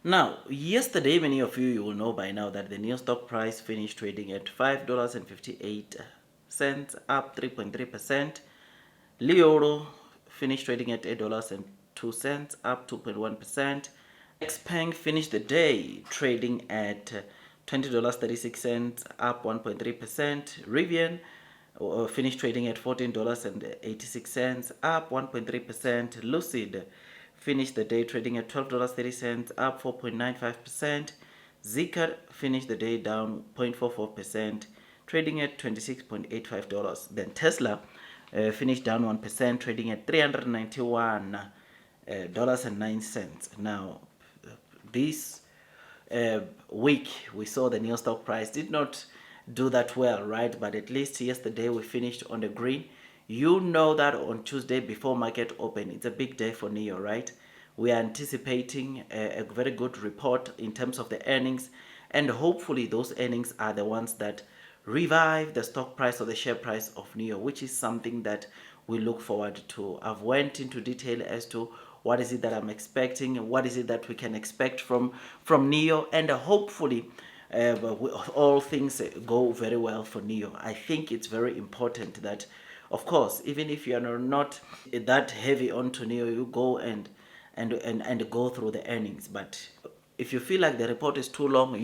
Now, yesterday, many of you will know by now that the new stock price finished trading at $5.58, up 3.3%. Leoro finished trading at $8.02, up 2.1%. Xpeng finished the day trading at $20.36, up 1.3%. Rivian finished trading at $14.86, up 1.3%. Lucid finished the day trading at $12.30, up 4.95%. Zika finished the day down 0.44%, trading at $26.85. Then Tesla finished down 1%, trading at $391.09. Now, this week we saw the new stock price did not do that well, right? But at least yesterday we finished on the green. You know that on Tuesday before market open, it's a big day for NEO, right? We are anticipating a very good report in terms of the earnings, and hopefully those earnings are the ones that revive the stock price or the share price of NEO, which is something that we look forward to. I've went into detail as to what is it that I'm expecting, what is it that we can expect from NEO, and hopefully all things go very well for NEO. I think it's very important that, of course, even if you are not that heavy onto NEO, you go and go through the earnings. But if you feel like the report is too long,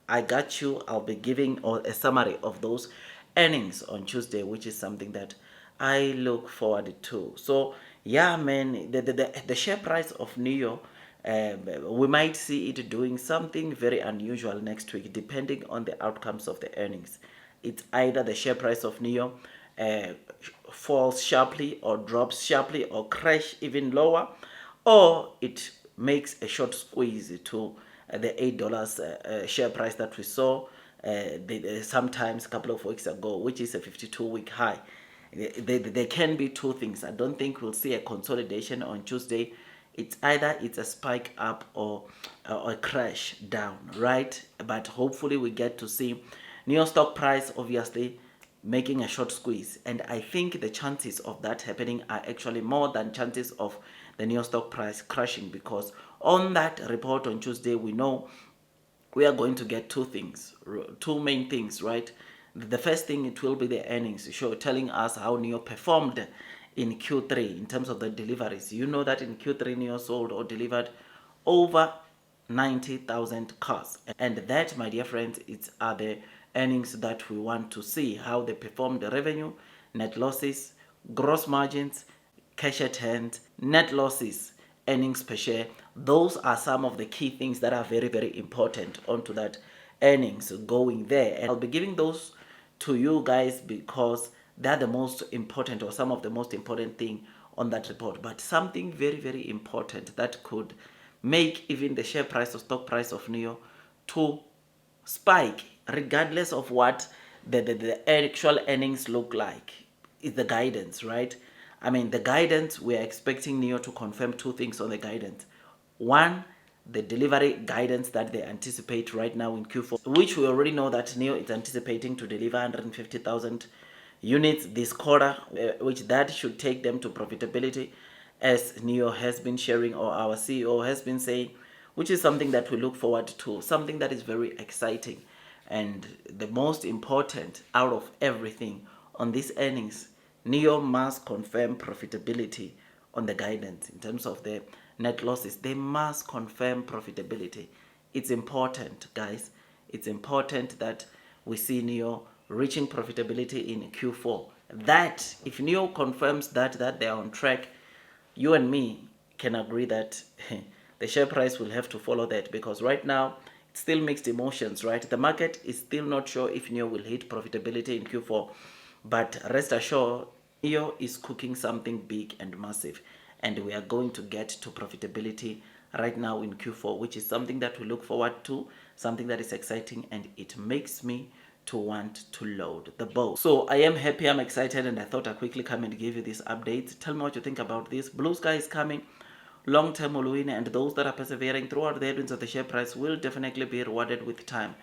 I got you. I'll be giving a summary of those earnings on Tuesday, which is something that I look forward to. So yeah, man, the share price of NEO, we might see it doing something very unusual next week, depending on the outcomes of the earnings. It's either the share price of NEO falls sharply or drops sharply or crash even lower, or it makes a short squeeze to the $8 share price that we saw sometimes a couple of weeks ago, which is a 52-week high. There can be two things. I don't think we'll see a consolidation on Tuesday. It's either it's a spike up or a crash down, right? But hopefully we get to see NEO stock price obviously making a short squeeze, and I think the chances of that happening are actually more than chances of the NEO stock price crashing, because on that report on Tuesday we know we are going to get two main things, right? The first thing, it will be the earnings show telling us how NEO performed in Q3 in terms of the deliveries. You know that in Q3 NEO sold or delivered over 90,000 cars, and that, my dear friends, are the earnings that we want to see, how they performed: the revenue, net losses, gross margins, cash at hand, net losses, earnings per share. Those are some of the key things that are very, very important onto that earnings going there, and I'll be giving those to you guys because they're the most important, or some of the most important thing on that report. But something very, very important that could make even the share price or stock price of NEO to spike regardless of what the actual earnings look like is the guidance, right? I mean, the guidance, we are expecting NEO to confirm two things on the guidance. One, the delivery guidance that they anticipate right now in Q4, which we already know that NEO is anticipating to deliver 150,000 units this quarter, which that should take them to profitability, as NEO has been sharing, or our CEO has been saying, which is something that we look forward to, something that is very exciting. And the most important out of everything on these earnings, NEO must confirm profitability on the guidance in terms of the net losses. They must confirm profitability. It's important, guys. It's important that we see NEO reaching profitability in Q4. That if NEO confirms that they are on track, you and me can agree that the share price will have to follow that, because right now it's still mixed emotions, right? The market is still not sure if NEO will hit profitability in Q4, but rest assured, NEO is cooking something big and massive, and we are going to get to profitability right now in Q4, which is something that we look forward to, something that is exciting, and it makes me to want to load the boat. So I am happy, I'm excited, and I thought I'd quickly come and give you this update. Tell me what you think about this. Blue sky is coming. Long term will win, and those that are persevering throughout the headwinds of the share price will definitely be rewarded with time.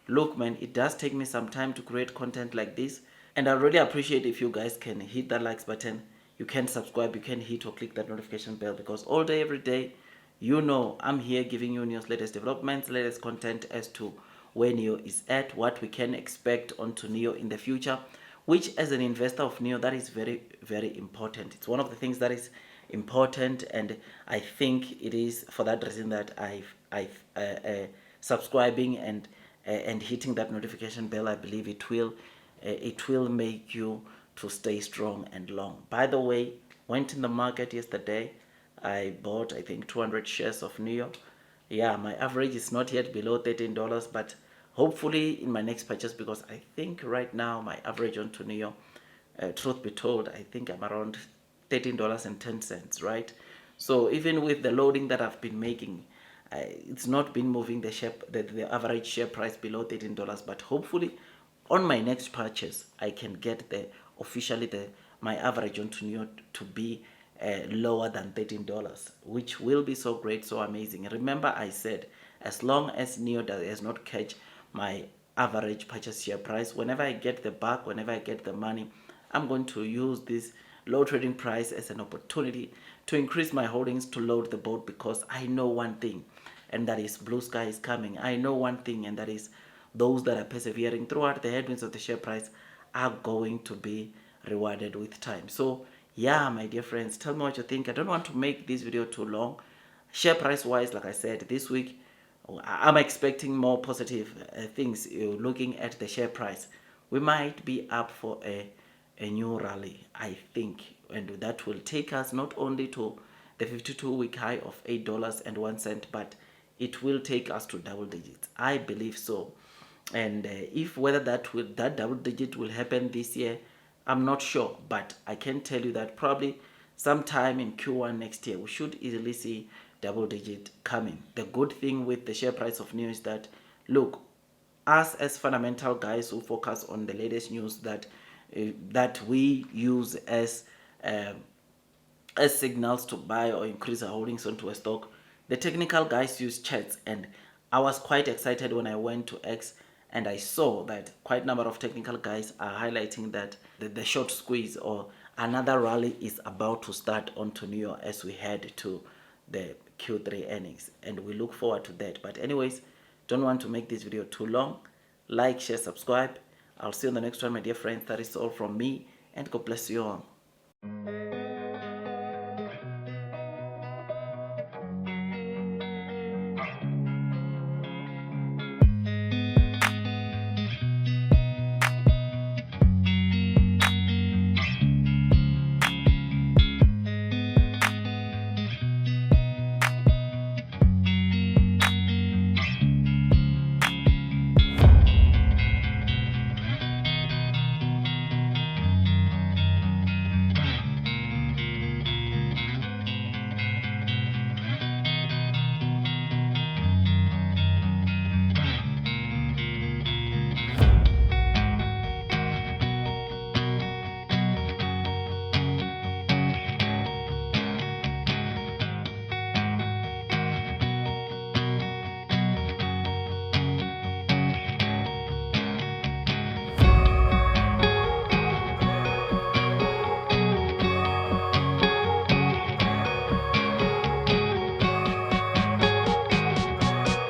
Look, man, it does take me some time to create content like this, and I really appreciate if you guys can hit that likes button, you can subscribe, you can hit or click that notification bell, because all day, every day, You know, I'm here giving you news, latest developments, latest content as to where NEO is at, what we can expect onto NEO in the future, which as an investor of NEO, that is very, very important. It's one of the things that is important, and I think it is for that reason that I've subscribing and hitting that notification bell. I believe it will make you to stay strong and long. By the way, went in the market yesterday. I bought, I think, 200 shares of NEO. Yeah, my average is not yet below $13, but hopefully in my next purchase, because I think right now my average onto NEO, truth be told, I think I'm around $13.10, right? So even with the loading that I've been making, it's not been moving the average share price below $13, but hopefully on my next purchase I can get my average on NEO to be lower than $13, which will be so great, so amazing. Remember, I said as long as NEO does not catch my average purchase share price, whenever I get the buck, whenever I get the money, I'm going to use this low trading price as an opportunity to increase my holdings, to load the boat, because I know one thing, and that is blue sky is coming. I know one thing, and that is those that are persevering throughout the headwinds of the share price are going to be rewarded with time. So yeah, my dear friends, tell me what you think. I don't want to make this video too long. Share price wise, like I said, this week I'm expecting more positive things. Looking at the share price, we might be up for a new rally, I think, and that will take us not only to the 52-week high of $8.01, but it will take us to double digits. I believe so. And if whether that double digit will happen this year, I'm not sure, but I can tell you that probably sometime in Q1 next year we should easily see double digit coming. The good thing with the share price of NEO is that, look, us as fundamental guys who focus on the latest news that we use as signals to buy or increase our holdings onto a stock. The technical guys use charts, and I was quite excited when I went to X and I saw that quite a number of technical guys are highlighting that the short squeeze or another rally is about to start onto NEO as we head to the Q3 earnings, and we look forward to that. But anyways, don't want to make this video too long. Like, share, subscribe. I'll see you on the next one, my dear friends. That is all from me, and God bless you all.